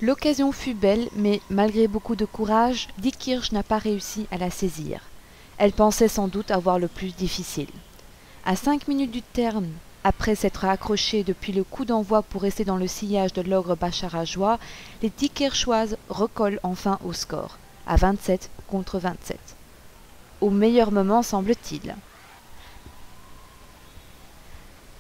L'occasion fut belle, mais malgré beaucoup de courage, Diekirch n'a pas réussi à la saisir. Elle pensait sans doute avoir le plus difficile. À 5 minutes du terme, après s'être accrochée depuis le coup d'envoi pour rester dans le sillage de l'ogre bacharageois, les Diekirchoises recollent enfin au score, à 27 contre 27. Au meilleur moment semble-t-il.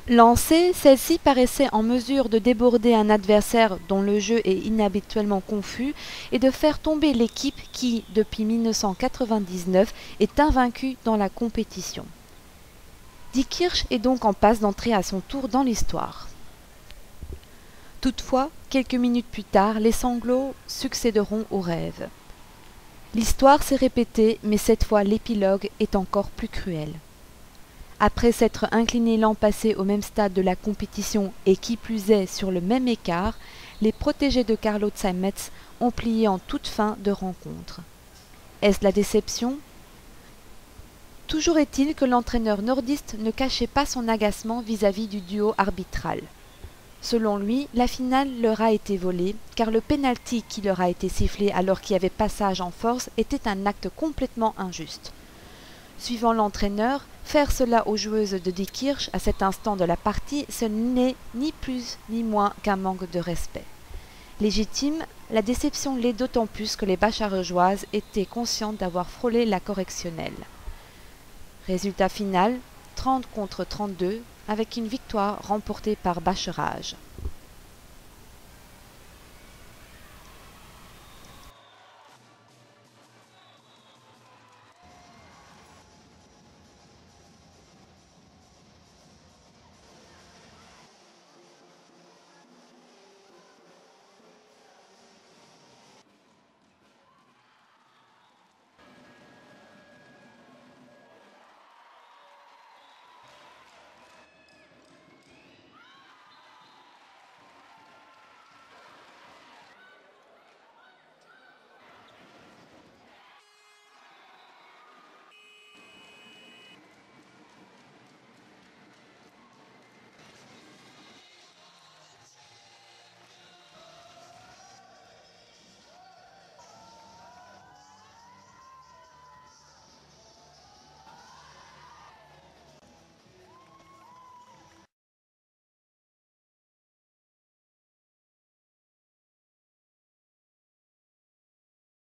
Lancée, celle-ci paraissait en mesure de déborder un adversaire dont le jeu est inhabituellement confus et de faire tomber l'équipe qui, depuis 1999, est invaincue dans la compétition. Diekirch est donc en passe d'entrer à son tour dans l'histoire. Toutefois, quelques minutes plus tard, les sanglots succéderont aux rêves. L'histoire s'est répétée, mais cette fois l'épilogue est encore plus cruel. Après s'être incliné l'an passé au même stade de la compétition et qui plus est sur le même écart, les protégés de Carlo Zeimetz ont plié en toute fin de rencontre. Est-ce la déception ? Toujours est-il que l'entraîneur nordiste ne cachait pas son agacement vis-à-vis du duo arbitral. Selon lui, la finale leur a été volée, car le pénalty qui leur a été sifflé alors qu'il y avait passage en force était un acte complètement injuste. Suivant l'entraîneur, faire cela aux joueuses de Diekirch à cet instant de la partie, ce n'est ni plus ni moins qu'un manque de respect. Légitime, la déception l'est d'autant plus que les bacharageoises étaient conscientes d'avoir frôlé la correctionnelle. Résultat final, 30 contre 32, avec une victoire remportée par Bacharage.